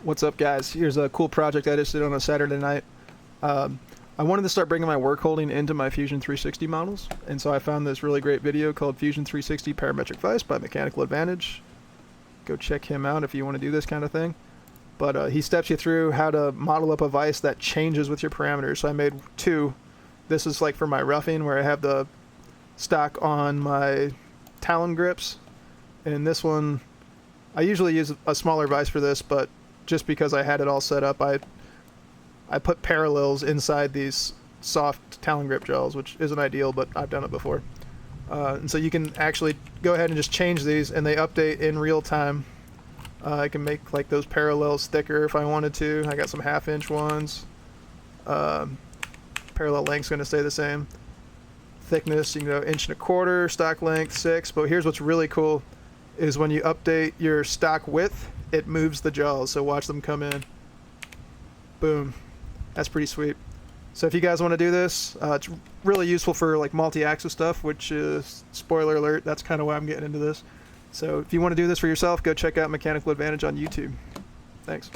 What's up, guys? Here's a cool project I just did on a Saturday night. I wanted to start bringing my work holding into my Fusion 360 models, and so I found this really great video called Fusion 360 Parametric Vise by Mechanical Advantage. Go check him out if you want to do this kind of thing. But he steps you through how to model up a vise that changes with your parameters. So I made two. This is like for my roughing, where I have the stock on my talon grips, and this one, I usually use a smaller vise for this, but just because I had it all set up, I put parallels inside these soft talon grip gels, which isn't ideal, but I've done it before. And so you can actually go ahead and just change these, and they update in real time. I can make like those parallels thicker if I wanted to. I got some 1/2-inch ones. Parallel length's going to stay the same. Thickness, you can go 1.25 inch, stock length 6. But here's what's really cool is when you update your stock width, it moves the jaws. So watch them come in. Boom. That's pretty sweet. So if you guys want to do this, it's really useful for like multi-axis stuff, which is, spoiler alert, that's kind of why I'm getting into this. So if you want to do this for yourself, go check out Mechanical Advantage on YouTube. Thanks.